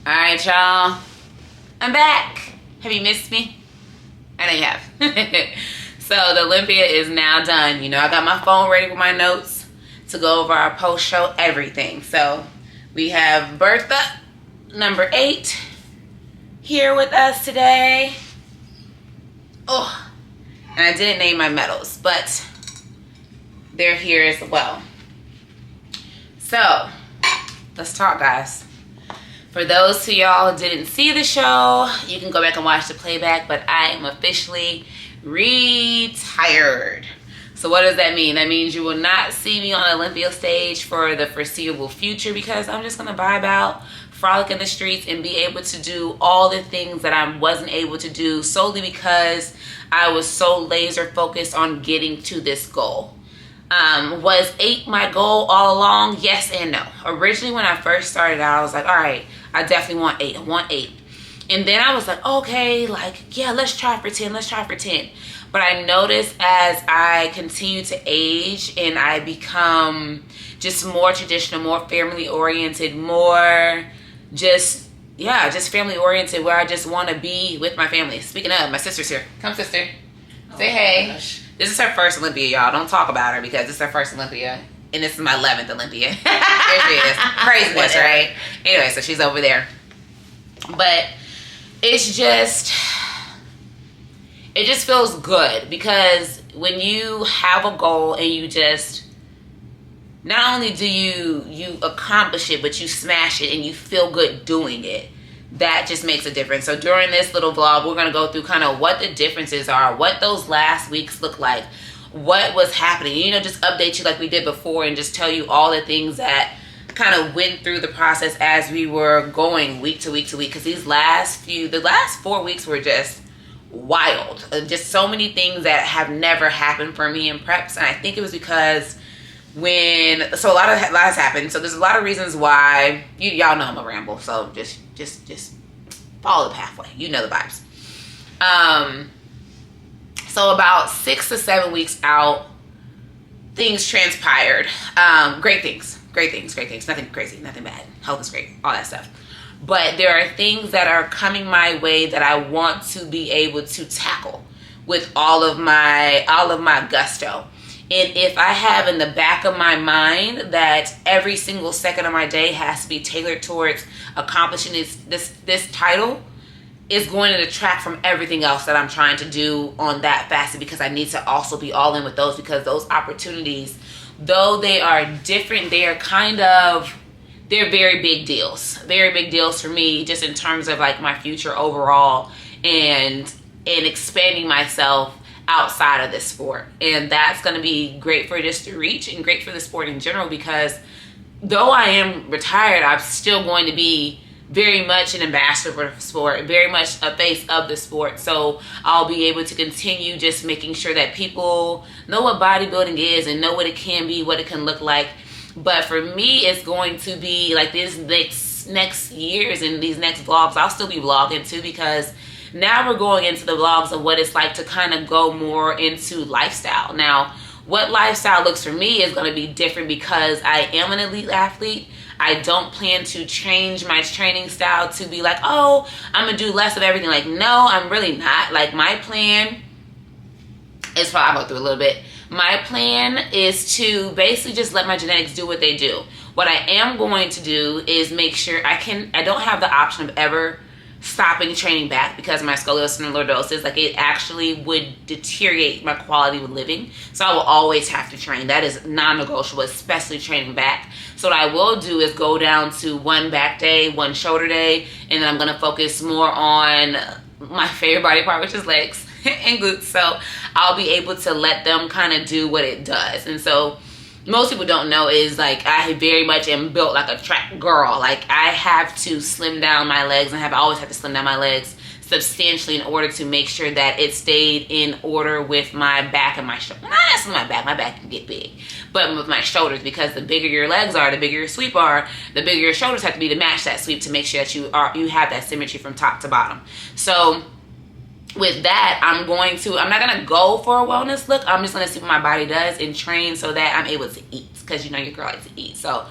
All right, y'all. I'm back. Have you missed me? I know you have. So the Olympia is now done. You know, I got my phone ready with my notes to go over our post-show everything. So we have Bertha, number 8, here with us today. Oh, and I didn't name my medals, but they're here as well. So let's talk, guys. For those of y'all who didn't see the show, you can go back and watch the playback, but I am officially retired. So what does that mean? That means you will not see me on the Olympia stage for the foreseeable future, because I'm just going to vibe out, frolic in the streets, and be able to do all the things that I wasn't able to do solely because I was so laser focused on getting to this goal. Was 8 my goal all along? Yes and no. Originally, when I first started out, I was like, all right, I definitely want 8. I want 8. And then I was like, okay, like, yeah, let's try for 10. Let's try for 10. But I noticed as I continue to age and I become just more traditional, more family oriented, more just family oriented, where I just want to be with my family. Speaking of, my sister's here. Come, sister. Say hey. Gosh. This is her first Olympia, y'all. Don't talk about her because this is her first Olympia. And this is my 11th Olympia. There she is. Craziness, right? Anyway, so she's over there. But it just feels good, because when you have a goal and you just, not only do you accomplish it, but you smash it and you feel good doing it, that just makes a difference. So during this little vlog, we're going to go through kind of what the differences are, what those last weeks look like, what was happening, you know, just update you like we did before, and just tell you all the things that kind of went through the process as we were going week to week to week. Because the last 4 weeks were just wild. Just so many things that have never happened for me in preps. And I think it was because a lot has happened. So there's a lot of reasons why. Y'all know I'm a ramble, so just follow the pathway. You know the vibes. So about 6 to 7 weeks out, things transpired. Great things. Nothing crazy, nothing bad. Health is great, all that stuff. But there are things that are coming my way that I want to be able to tackle with all of my gusto. And if I have in the back of my mind that every single second of my day has to be tailored towards accomplishing this title, is going to detract from everything else that I'm trying to do on that facet, because I need to also be all in with those, because those opportunities, though they are different, they're very big deals. Very big deals for me, just in terms of like my future overall and expanding myself outside of this sport. And that's going to be great for just to reach, and great for the sport in general, because though I am retired, I'm still going to be very much an ambassador for the sport, very much a face of the sport. So I'll be able to continue just making sure that people know what bodybuilding is and know what it can be, what it can look like. But for me, it's going to be like this next years and these next vlogs. I'll still be vlogging too, because now we're going into the vlogs of what it's like to kind of go more into lifestyle. Now, what lifestyle looks for me is going to be different, because I am an elite athlete. I don't plan to change my training style to be like, oh, I'm going to do less of everything. Like, no, I'm really not. Like, my plan is, I'll go through a little bit. My plan is to basically just let my genetics do what they do. What I am going to do is make sure I don't have the option of ever stopping training back, because my scoliosis and lordosis, like, it actually would deteriorate my quality of living. So I will always have to train. That is non-negotiable, especially training back. So what I will do is go down to 1 back day, 1 shoulder day, and then I'm going to focus more on my favorite body part, which is legs and glutes. So I'll be able to let them kind of do what it does. And so most people don't know is, like, I very much am built like a track girl. Like, I have to slim down my legs, and I always have to slim down my legs substantially in order to make sure that it stayed in order with my back and my shoulder. Not necessarily my back can get big, but with my shoulders, because the bigger your legs are, the bigger your sweep are, the bigger your shoulders have to be to match that sweep, to make sure that you have that symmetry from top to bottom. So with that, I'm not going to go for a wellness look. I'm just going to see what my body does and train so that I'm able to eat, because you know your girl likes to eat. So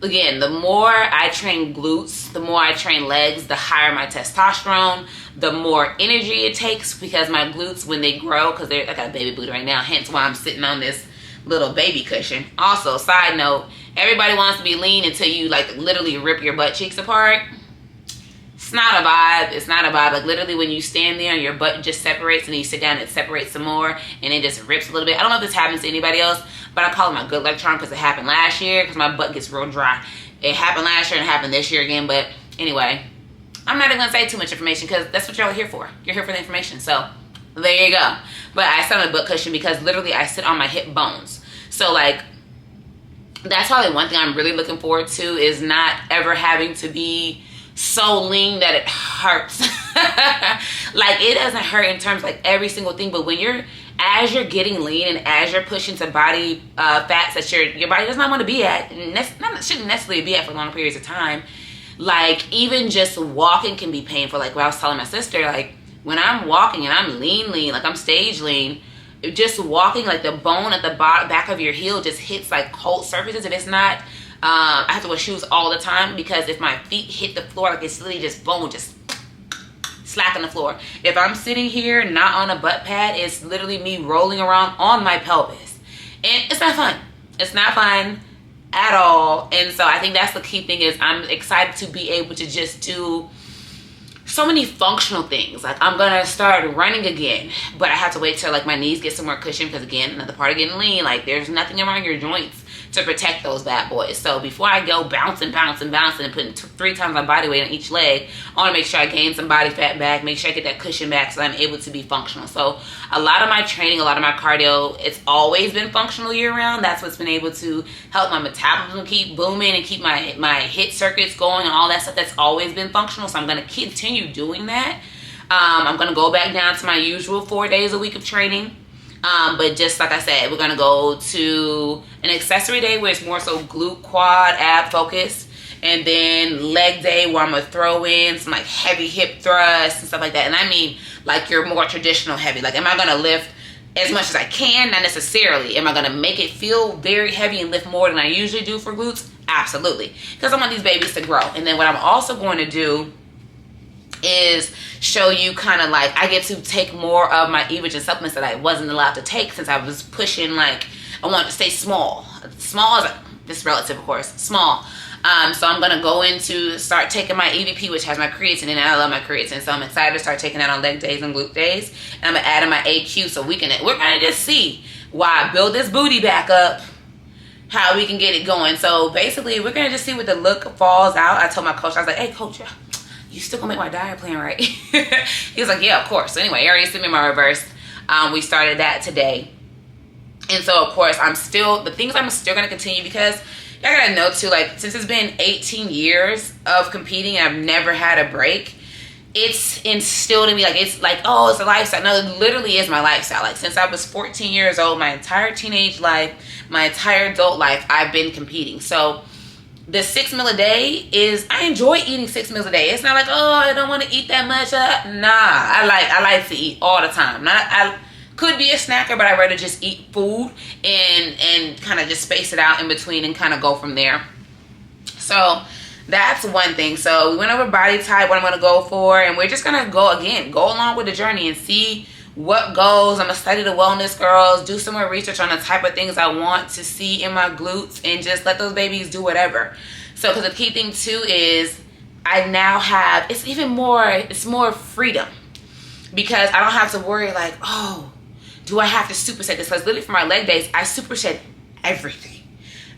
again, the more I train glutes, the more I train legs, the higher my testosterone, the more energy it takes, because my glutes, when they grow, because I got a baby booty right now, hence why I'm sitting on this little baby cushion. Also, side note, everybody wants to be lean until you like literally rip your butt cheeks apart. It's not a vibe. It's not a vibe. Like literally when you stand there and your butt just separates, and then you sit down, it separates some more, and it just rips a little bit. I don't know if this happens to anybody else, but I call it my good luck charm because it happened last year, because my butt gets real dry. It happened last year and it happened this year again. But anyway, I'm not even gonna say too much information because that's what y'all are here for. You're here for the information. So there you go. But I sit on a butt cushion because literally I sit on my hip bones. So like, that's probably one thing I'm really looking forward to, is not ever having to be so lean that it hurts. Like, it doesn't hurt in terms of like every single thing, but when as you're getting lean and as you're pushing to body fats that your body does not want to be at, shouldn't necessarily be at for long periods of time, like even just walking can be painful. Like what I was telling my sister, like when I'm walking and I'm lean, like I'm stage lean, just walking, like the bone at the back of your heel just hits like cold surfaces. If it's not, I have to wear shoes all the time, because if my feet hit the floor, like it's literally just bone just slack on the floor. If I'm sitting here not on a butt pad, it's literally me rolling around on my pelvis, and it's not fun. It's not fun at all. And so I think that's the key thing, is I'm excited to be able to just do so many functional things. Like I'm gonna start running again, but I have to wait till like my knees get some more cushion, because again, another part of getting lean, like there's nothing around your joints to protect those bad boys. So before I go bouncing and putting 3 times my body weight on each leg, I want to make sure I gain some body fat back, make sure I get that cushion back so I'm able to be functional. So a lot of my training, a lot of my cardio, it's always been functional year round. That's what's been able to help my metabolism keep booming and keep my hit circuits going and all that stuff. That's always been functional. So I'm going to continue doing that. I'm going to go back down to my usual 4 days a week of training. But just like I said, we're going to go to an accessory day where it's more so glute, quad, ab focus. And then leg day where I'm going to throw in some like heavy hip thrusts and stuff like that. And I mean like your more traditional heavy. Like, am I going to lift as much as I can? Not necessarily. Am I going to make it feel very heavy and lift more than I usually do for glutes? Absolutely. Because I want these babies to grow. And then what I'm also going to do is show you kind of like, I get to take more of my estrogen supplements that I wasn't allowed to take since I was pushing, like I wanted to stay small. Small is this relative, of course, small. So I'm gonna go into start taking my EVP, which has my creatine in it. I love my creatine, so I'm excited to start taking that on leg days and glute days. And I'm gonna add in my AQ, so we're gonna just see why I build this booty back up, how we can get it going. So basically, we're gonna just see what the look falls out. I told my coach, I was like, hey coach, you still gonna make my diet plan right? He was like, yeah, of course. So anyway, he already sent me my reverse. We started that today. And so of course, I'm still gonna continue, because y'all gotta know too, like since it's been 18 years of competing and I've never had a break, it's instilled in me, like it's like, oh, it's a lifestyle. No, it literally is my lifestyle. Like since I was 14 years old, my entire teenage life, my entire adult life, I've been competing. So the 6 meal a day is, I enjoy eating 6 meals a day. It's not like, oh, I don't want to eat that much. Nah, I like to eat all the time. I could be a snacker, but I'd rather just eat food and kind of just space it out in between and kind of go from there. So that's one thing. So we went over body type, what I'm going to go for, and we're just going to go along with the journey and see what goes. I'm gonna study the wellness girls, do some more research on the type of things I want to see in my glutes, and just let those babies do whatever. So, because the key thing too is I now have, it's more freedom, because I don't have to worry like, oh, do I have to superset this? Because literally for my leg days, I superset everything.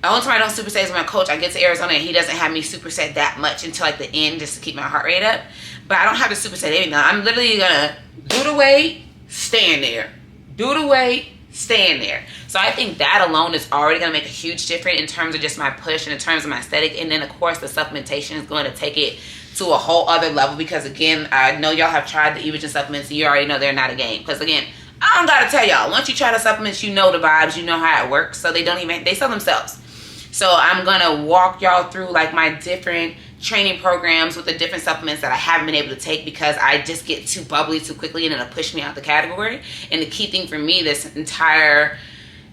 The only time I don't superset is my coach. I get to Arizona and he doesn't have me superset that much until like the end, just to keep my heart rate up. But I don't have to superset anything. I'm literally gonna do the weight, stand there, do the weight, stand there. So I think that alone is already going to make a huge difference in terms of just my push and in terms of my aesthetic. And then of course the supplementation is going to take it to a whole other level, because again, I know y'all have tried the estrogen supplements, and you already know they're not a game. Because again, I don't gotta tell y'all, once you try the supplements, you know the vibes, you know how it works. So they sell themselves. So I'm gonna walk y'all through like my different training programs with the different supplements that I haven't been able to take, because I just get too bubbly too quickly and it'll push me out the category. And the key thing for me this entire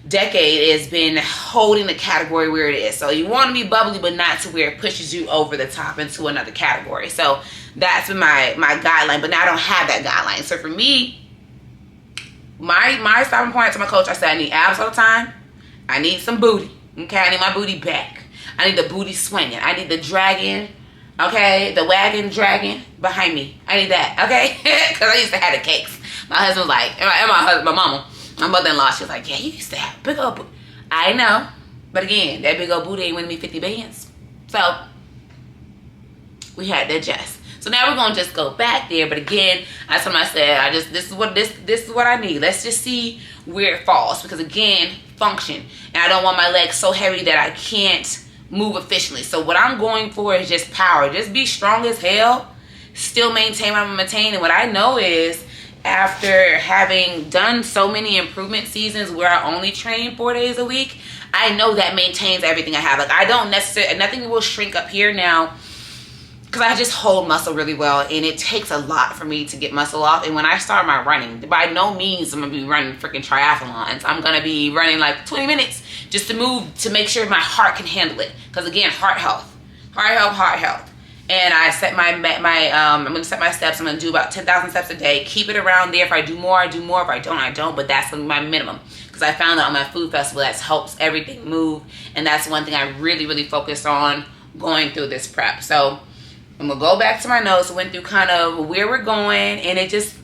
decade has been holding the category where it is. So you want to be bubbly, but not to where it pushes you over the top into another category. So that's been my guideline, but now I don't have that guideline. So for me, my stopping point to my coach, I said I need abs all the time. I need some booty. Okay, I need my booty back. I need the booty swinging. I need the dragging. Okay, the wagon dragging behind me. I need that. Okay, because I used to have the cakes. My husband was like, my mama, my mother-in-law, she was like, yeah, you used to have big old booty. I know, but again, that big old booty ain't winning me 50 bands. So we had to adjust. So now we're gonna just go back there. But again, that's what I said. This is what I need. Let's just see where it falls, because again, function. And I don't want my legs so heavy that I can't move efficiently. So what I'm going for is just power. Just be strong as hell. Still maintain what I'm maintaining. What I know is, after having done so many improvement seasons where I only train 4 days a week, I know that maintains everything I have. Like, I don't necessarily, nothing will shrink up here now, because I just hold muscle really well, and it takes a lot for me to get muscle off. And when I start my running, by no means I'm gonna be running freaking triathlons. I'm gonna be running like 20 minutes just to move, to make sure my heart can handle it. Because again, heart health. And I set I'm gonna set my steps. I'm gonna do about 10,000 steps a day. Keep it around there. If I do more, I do more. If I don't, I don't. But that's my minimum, because I found that on my food festival, that helps everything move. And that's one thing I really, really focused on going through this prep. So I'm gonna go back to my notes. Went through kind of where we're going, and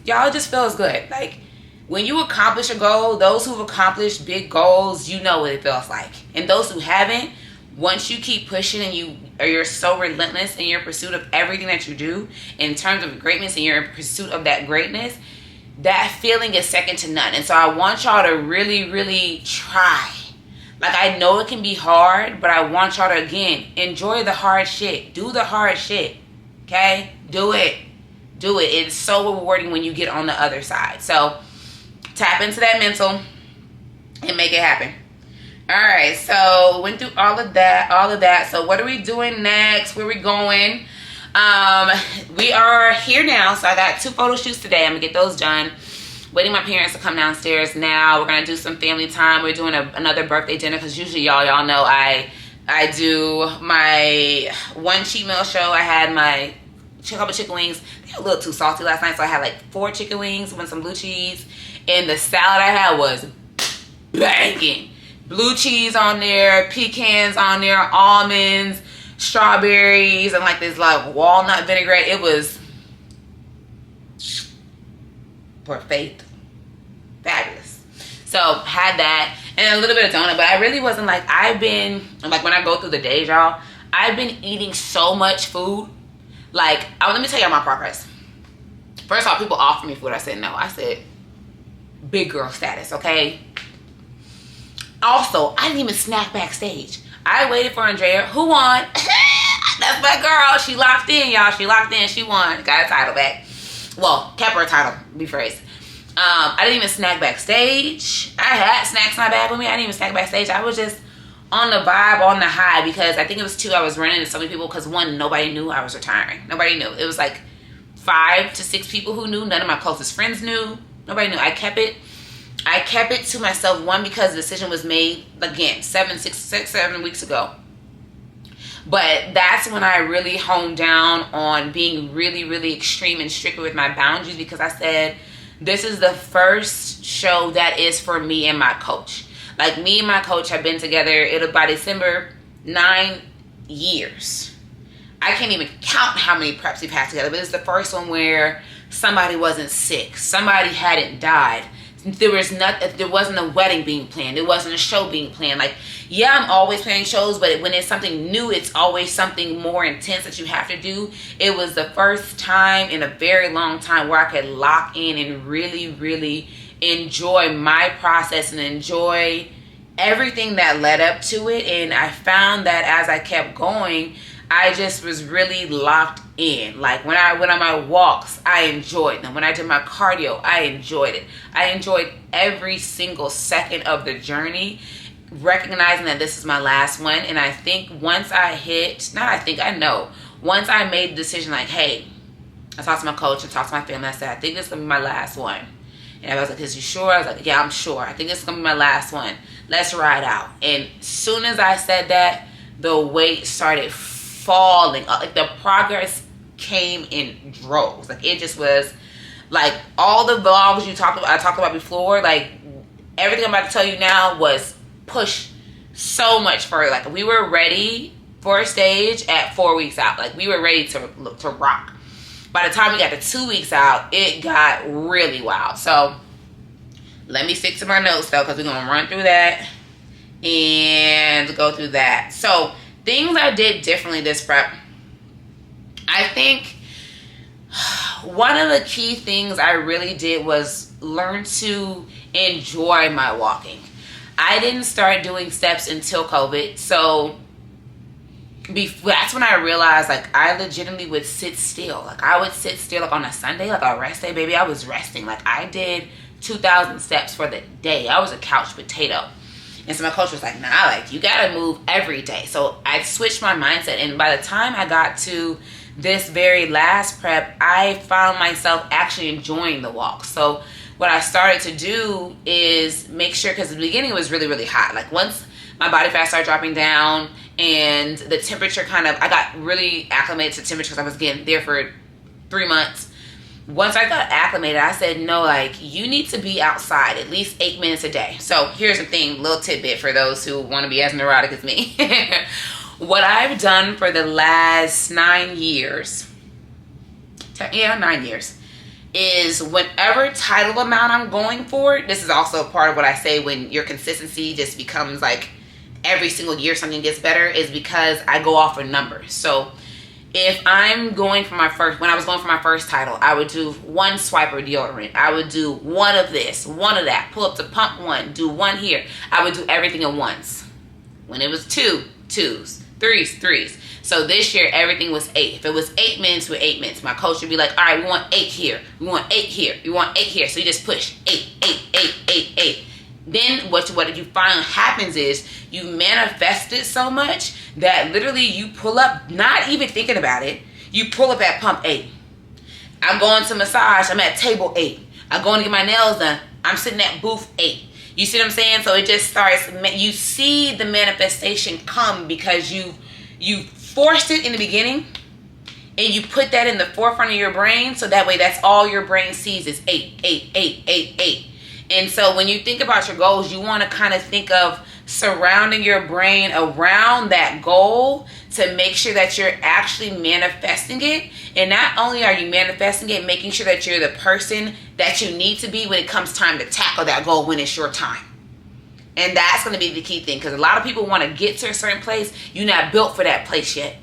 y'all just feels good. Like, when you accomplish a goal, those who've accomplished big goals, you know what it feels like. And those who haven't, once you keep pushing and you're so relentless in your pursuit of everything that you do in terms of greatness, and you're in pursuit of that greatness, that feeling is second to none. And so I want y'all to really, really try. Like, I know it can be hard, but I want y'all to, again, enjoy the hard shit. Do the hard shit. Okay? Do it. It's so rewarding when you get on the other side. So tap into that mental and make it happen. All right, so went through all of that. So what are we doing next? Where are we going? We are here now. So I got 2 photo shoots today. I'm gonna get those done. Waiting my parents to come downstairs now. We're gonna do some family time. We're doing another birthday dinner, because usually y'all know I do my one cheat meal show. I had my couple chicken wings. They were a little too salty last night, so I had like 4 chicken wings with some blue cheese, and the salad I had was banging. Blue cheese on there, pecans on there, almonds, strawberries, and like this like walnut vinaigrette. It was perfect, fabulous. So had that, and a little bit of donut, but I really wasn't like, when I go through the days, y'all, I've been eating so much food. Like, let me tell y'all my progress. First off, people offer me food. I said no. I said big girl status, okay? Also, I didn't even snack backstage. I waited for Andrea, who won. That's my girl. She locked in, y'all. She locked in. She won. Got a title back. Well, kept her title, rephrase. I didn't even snack backstage. I had snacks in my bag with me. I didn't even snack backstage. I was just on the vibe, on the high, because I think it was 2 I was running to so many people, because 1, nobody knew I was retiring. Nobody knew. It was like 5 to 6 people who knew. None of my closest friends knew. Nobody knew. I kept it to myself. 1, because the decision was made, again, 7 weeks ago. But that's when I really honed down on being really, really extreme and strict with my boundaries, because I said, this is the first show that is for me and my coach. Like, me and my coach have been together, by December, 9 years. I can't even count how many preps we've had together, but it's the first one where somebody wasn't sick. Somebody hadn't died. There wasn't a wedding being planned. There wasn't a show being planned. Like, yeah, I'm always planning shows, but when it's something new, it's always something more intense that you have to do. It was the first time in a very long time where I could lock in and really, really enjoy my process and enjoy everything that led up to it. And I found that as I kept going, I just was really locked in. Like, when I went on my walks, I enjoyed them. When I did my cardio, I enjoyed it. I enjoyed every single second of the journey, recognizing that this is my last one. And I think once I once I made the decision, like, hey, I talked to my coach, I talked to my family, I said, I think this is going to be my last one. And I was like, is you sure? I was like, yeah, I'm sure. I think it's going to be my last one. Let's ride out. And as soon as I said that, the weight started falling. Like the progress came in droves. Like it just was like all the vlogs I talked about before, like everything I'm about to tell you now was pushed so much further. Like we were ready for a stage at 4 weeks out. Like we were ready to rock. By the time we got to 2 weeks out, it got really wild. So let me stick to my notes though, because we're going to run through that and go through that. So things I did differently this prep. I think one of the key things I really did was learn to enjoy my walking. I didn't start doing steps until COVID. So that's when I realized, like, I legitimately would sit still. Like, I would sit still, like, on a Sunday, like, a rest day, baby. I was resting. Like, I did 2,000 steps for the day. I was a couch potato. And so my coach was like, nah, like, you got to move every day. So I switched my mindset. And by the time I got to this very last prep, I found myself actually enjoying the walk. So what I started to do is make sure, because in the beginning it was really, really hot. Like, once my body fat started dropping down and the temperature I got really acclimated to temperature because I was getting there for 3 months. Once I got acclimated, I said, no, like, you need to be outside at least 8 minutes a day. So here's the thing, little tidbit for those who want to be as neurotic as me. What I've done for the last 9 years, 9 years, is whatever title amount I'm going for, this is also part of what I say when your consistency just becomes like every single year something gets better, is because I go off of numbers. So if I'm going for when I was going for my first title, I would do 1 swiper deodorant. I would do 1 of this, 1 of that, pull up to pump 1, do 1 here. I would do everything at once. When it was 2, 2s, 3s, 3s. So this year, everything was 8. If it was 8 minutes with 8 minutes, my coach would be like, all right, we want 8 here. We want 8 here. We want 8 here. So you just push 8, 8, 8, 8, 8. Then what you find happens is you manifest it so much that literally you pull up, not even thinking about it, you pull up at pump 8. I'm going to massage, I'm at table 8. I'm going to get my nails done, I'm sitting at booth 8. You see what I'm saying? So it just starts, you see the manifestation come because you forced it in the beginning and you put that in the forefront of your brain, so that way that's all your brain sees is 8, 8, 8, 8, 8. And so when you think about your goals, you want to kind of think of surrounding your brain around that goal to make sure that you're actually manifesting it. And not only are you manifesting it, making sure that you're the person that you need to be when it comes time to tackle that goal when it's your time. And that's going to be the key thing, because a lot of people want to get to a certain place. You're not built for that place yet.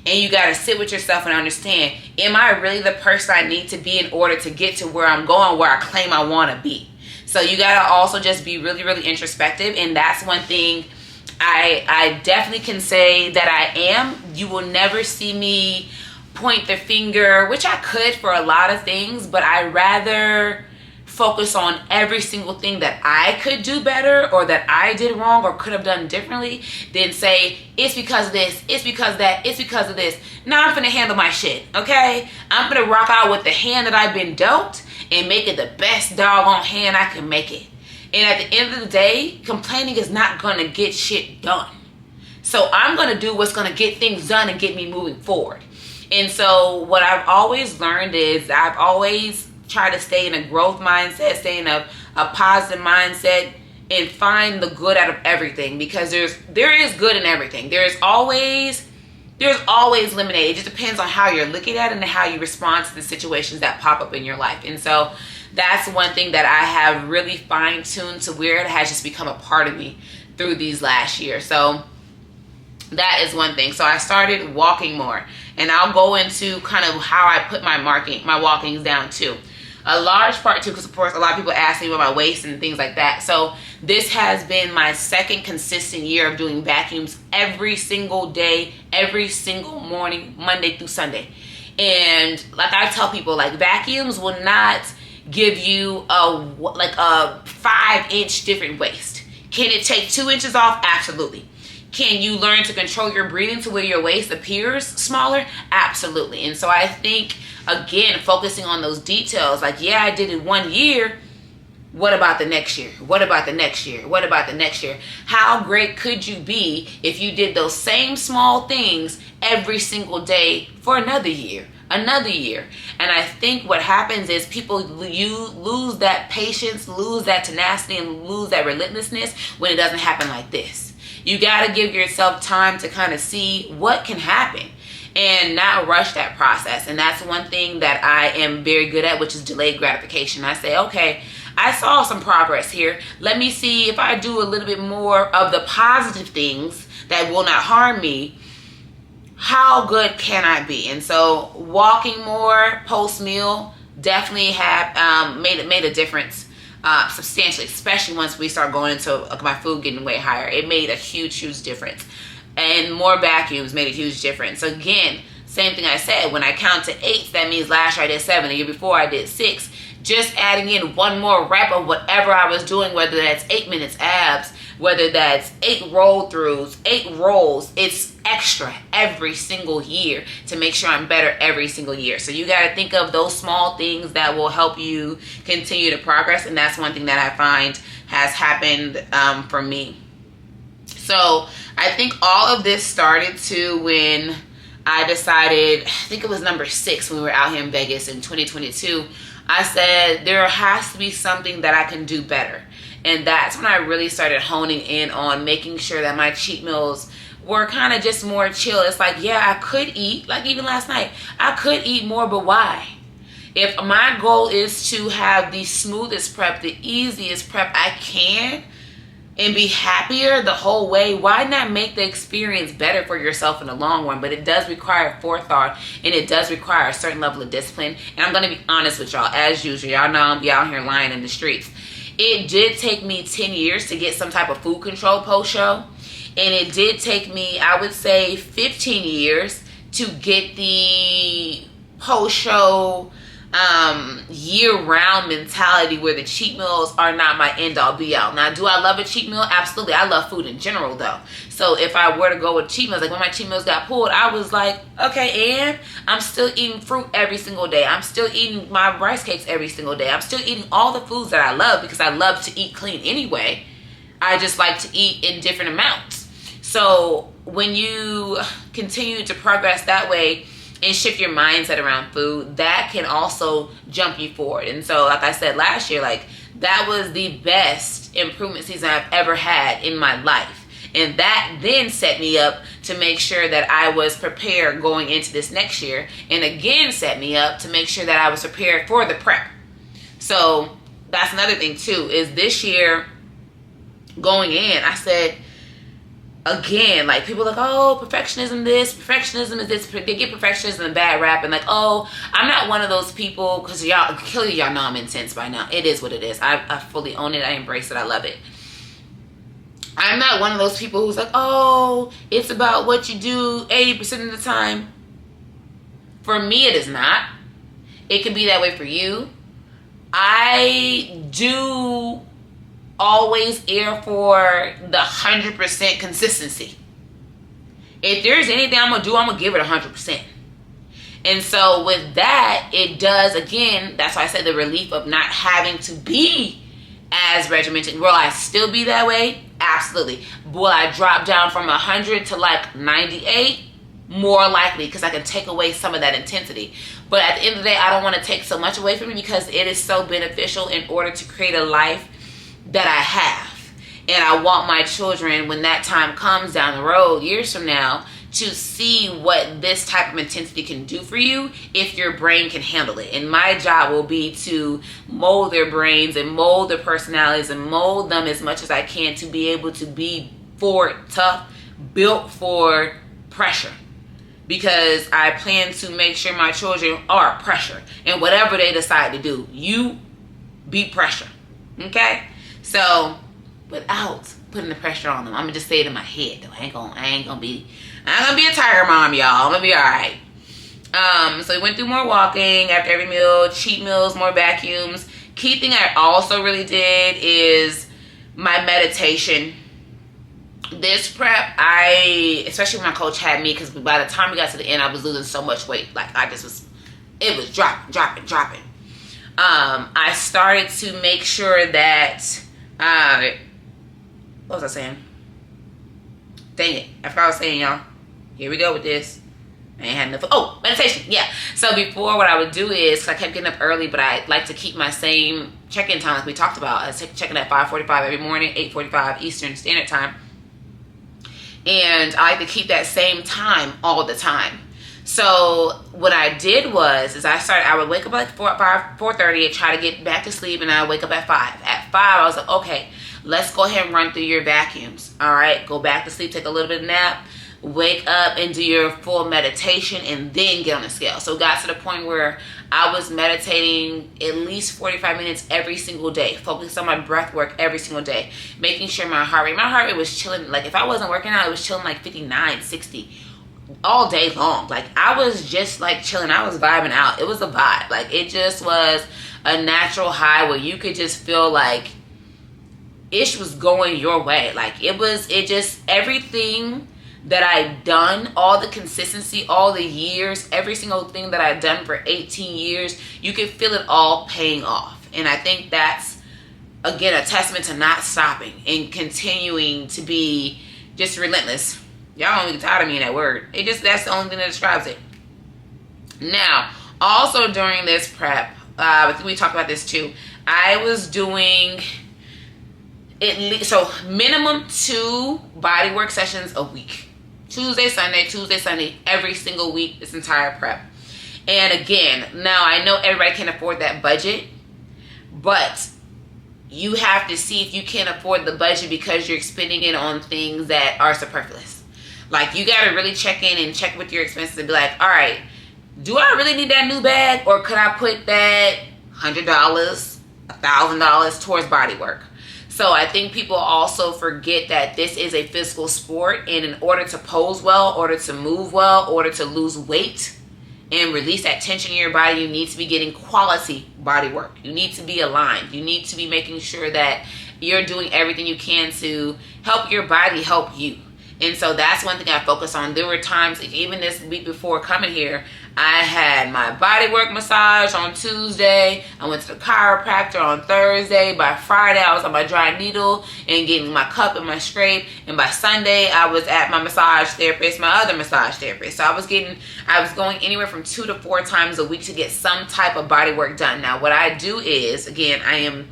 And you got to sit with yourself and understand, am I really the person I need to be in order to get to where I'm going, where I claim I want to be? So you got to also just be really, really introspective. And that's one thing I definitely can say that I am. You will never see me point the finger, which I could for a lot of things, but I rather focus on every single thing that I could do better or that I did wrong or could have done differently than say, it's because of this, it's because of that, it's because of this. Now I'm finna handle my shit, okay? I'm finna rock out with the hand that I've been dealt and make it the best doggone hand I can make it. And at the end of the day, complaining is not gonna get shit done. So I'm gonna do what's gonna get things done and get me moving forward. And so what I've always learned is I've always try to stay in a growth mindset, stay in a positive mindset, and find the good out of everything, because there is good in everything. There's always lemonade. It just depends on how you're looking at it and how you respond to the situations that pop up in your life. And so that's one thing that I have really fine-tuned to where it has just become a part of me through these last years. So that is one thing. So I started walking more, and I'll go into kind of how I put my walkings down too. A large part too, because of course a lot of people ask me about my waist and things like that. So this has been my second consistent year of doing vacuums every single day, every single morning, Monday through Sunday. And like I tell people, like, vacuums will not give you a 5-inch different waist. Can it take 2 inches off? Absolutely. Can you learn to control your breathing to where your waist appears smaller? Absolutely. And so I think again, focusing on those details. Like, yeah, I did it 1 year. What about the next year? What about the next year? What about the next year? How great could you be if you did those same small things every single day for another year? Another year. And I think what happens is people, you lose that patience, lose that tenacity, and lose that relentlessness when it doesn't happen like this. You got to give yourself time to kind of see what can happen and not rush that process. And that's one thing that I am very good at, which is delayed gratification. I say, okay, I saw some progress here. Let me see if I do a little bit more of the positive things that will not harm me. How good can I be? And so walking more post-meal definitely have made a difference substantially, especially once we start going into my food getting way higher. It made a huge difference. And more vacuums made a huge difference. So again, same thing I said, when I count to 8, that means last year I did 7, the year before I did 6. Just adding in one more rep of whatever I was doing, whether that's 8 minutes abs, whether that's 8 roll throughs, 8 rolls, it's extra every single year to make sure I'm better every single year. So you got to think of those small things that will help you continue to progress. And that's one thing that I find has happened for me. So I think all of this started to when I decided, I think it was number 6 when we were out here in Vegas in 2022. I said there has to be something that I can do better. And that's when I really started honing in on making sure that my cheat meals were kind of just more chill. It's like, yeah, I could eat, like even last night, I could eat more, but why? If my goal is to have the smoothest prep, the easiest prep I can, and be happier the whole way, why not make the experience better for yourself in the long run? But it does require forethought, and it does require a certain level of discipline. And I'm going to be honest with y'all, as usual. Y'all know I'm be out here lying in the streets. It did take me 10 years to get some type of food control post-show. And it did take me, I would say, 15 years to get the post-show year-round mentality where the cheat meals are not my end-all be-all. Now, do I love a cheat meal? Absolutely. I love food in general, though. So if I were to go with cheat meals, like when my cheat meals got pulled, I was like, okay, and I'm still eating fruit every single day. I'm still eating my rice cakes every single day. I'm still eating all the foods that I love because I love to eat clean anyway. I just like to eat in different amounts. So when you continue to progress that way and shift your mindset around food, that can also jump you forward. And so, like I said last year, like that was the best improvement season I've ever had in my life. And that then set me up to make sure that I was prepared going into this next year. And again, set me up to make sure that I was prepared for the prep. So that's another thing too, is this year going in, I said, again, like people are like, oh, perfectionism this, perfectionism is this. They get perfectionism a bad rap, and like, oh, I'm not one of those people, because clearly y'all know I'm intense by now. It is what it is. I fully own it. I embrace it. I love it. I'm not one of those people who's like, oh, it's about what you do 80% of the time. For me, it is not. It can be that way for you. I do always err for the 100% consistency. If there's anything I'm gonna do, I'm gonna give it 100%. And so with that, it does, again, that's why I said the relief of not having to be as regimented. Will I still be that way? Absolutely. Will I drop down from 100 to like 98? More likely, because I can take away some of that intensity. But at the end of the day, I don't want to take so much away from me, because it is so beneficial in order to create a life that I have. And I want my children, when that time comes down the road, years from now, to see what this type of intensity can do for you if your brain can handle it. And my job will be to mold their brains and mold their personalities and mold them as much as I can to be able to be tough, built for pressure. Because I plan to make sure my children are pressure. And whatever they decide to do, you be pressure. Okay? So, without putting the pressure on them, I'm gonna just say it in my head though. I ain't gonna be a tiger mom, y'all. I'm gonna be alright. So we went through more walking after every meal, cheat meals, more vacuums. Key thing I also really did is my meditation. This prep, especially when my coach had me, because by the time we got to the end, I was losing so much weight. Like I just was it was dropping. I started to make sure that, what was I saying? Dang it, I forgot what I was saying, y'all. Here we go with this. I ain't had enough. Oh, meditation. Yeah. So before, what I would do is, because I kept getting up early, but I like to keep my same check-in time like we talked about. I was checking at 5:45 every morning, 8:45 Eastern Standard Time. And I like to keep that same time all the time. So what I did was, I would wake up at 4:30 and try to get back to sleep, and I would wake up at 5. At 5, I was like, okay, let's go ahead and run through your vacuums. All right, go back to sleep, take a little bit of nap, wake up and do your full meditation, and then get on the scale. So it got to the point where I was meditating at least 45 minutes every single day, focused on my breath work every single day, making sure my heart rate was chilling. Like if I wasn't working out, it was chilling like 59, 60 all day long. Like I was just like chilling. I was vibing out. It was a vibe. Like it just was a natural high where you could just feel like ish was going your way. Like it just everything that I'd done, all the consistency, all the years, every single thing that I'd done for 18 years, you could feel it all paying off. And I think that's, again, a testament to not stopping and continuing to be just relentless. Y'all don't get tired of me in that word. That's the only thing that describes it. Now, also during this prep, I think we talked about this too, I was doing at least, so minimum 2 bodywork sessions a week. Tuesday, Sunday, every single week, this entire prep. And again, now I know everybody can afford that budget, but you have to see if you can afford the budget because you're spending it on things that are superfluous. Like you got to really check in and check with your expenses and be like, all right, do I really need that new bag, or could I put that $100, $1,000 towards body work? So I think people also forget that this is a physical sport, and in order to pose well, order to move well, order to lose weight and release that tension in your body, you need to be getting quality body work. You need to be aligned. You need to be making sure that you're doing everything you can to help your body help you. And so that's one thing I focus on. There were times, even this week before coming here, I had my bodywork massage on Tuesday. I went to the chiropractor on Thursday. By Friday, I was on my dry needle and getting my cup and my scrape. And by Sunday, I was at my massage therapist, my other massage therapist. So I was going anywhere from 2 to 4 times a week to get some type of bodywork done. Now, what I do is, again, I am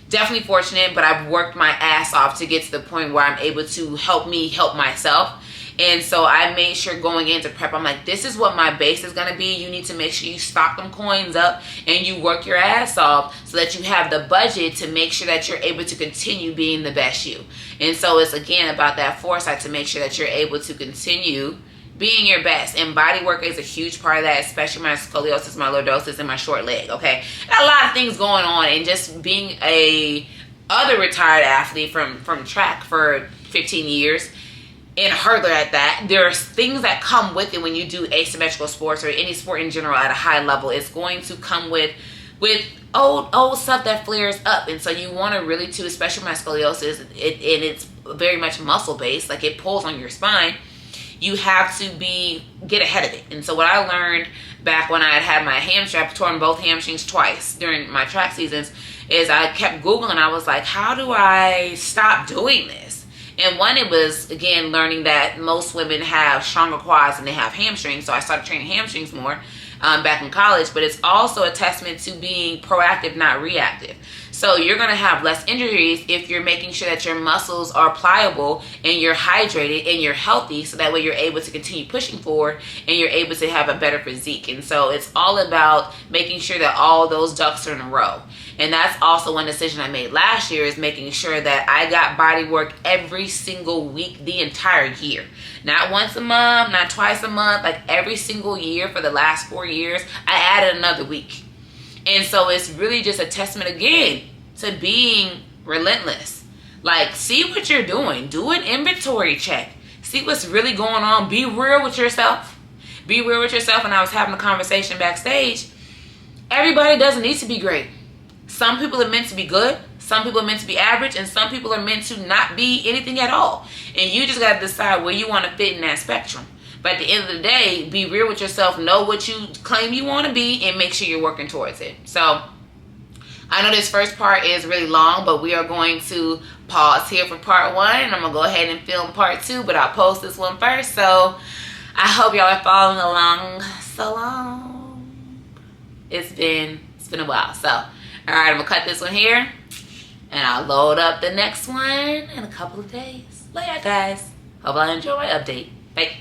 definitely fortunate, but I've worked my ass off to get to the point where I'm able to help me help myself. And so I made sure going into prep, I'm like, this is what my base is going to be. You need to make sure you stock them coins up and you work your ass off so that you have the budget to make sure that you're able to continue being the best you. And so it's, again, about that foresight to make sure that you're able to continue being your best. And body work is a huge part of that, especially my scoliosis, my lordosis, and my short leg, okay? Got a lot of things going on, and just being a other retired athlete from track for 15 years, and a hurdler at that, there's things that come with it when you do asymmetrical sports or any sport in general at a high level. It's going to come with old stuff that flares up. And so you want to really, too, especially my scoliosis, and it's very much muscle based, like it pulls on your spine. You have to get ahead of it. And so what I learned back when I had my hamstring, I torn both hamstrings twice during my track seasons, is I kept Googling. I was like, how do I stop doing this? And one, it was, again, learning that most women have stronger quads than they have hamstrings. So I started training hamstrings more back in college. But it's also a testament to being proactive, not reactive. So you're going to have less injuries if you're making sure that your muscles are pliable and you're hydrated and you're healthy, so that way you're able to continue pushing forward and you're able to have a better physique. And so it's all about making sure that all those ducks are in a row. And that's also one decision I made last year, is making sure that I got body work every single week the entire year. Not once a month, not twice a month, like every single year for the last 4 years, I added another week. And so it's really just a testament, again, to being relentless. Like, see what you're doing. Do an inventory check. See what's really going on. Be real with yourself. Be real with yourself. And I was having a conversation backstage. Everybody doesn't need to be great. Some people are meant to be good. Some people are meant to be average. And some people are meant to not be anything at all. And you just got to decide where you want to fit in that spectrum. But at the end of the day, be real with yourself, know what you claim you want to be, and make sure you're working towards it. So I know this first part is really long, but we are going to pause here for part 1, and I'm going to go ahead and film part 2, but I'll post this one first. So I hope y'all are following along. So long. It's been a while. So, all right, I'm going to cut this one here, and I'll load up the next one in a couple of days. Later, guys. Hope I enjoy my update. Bye.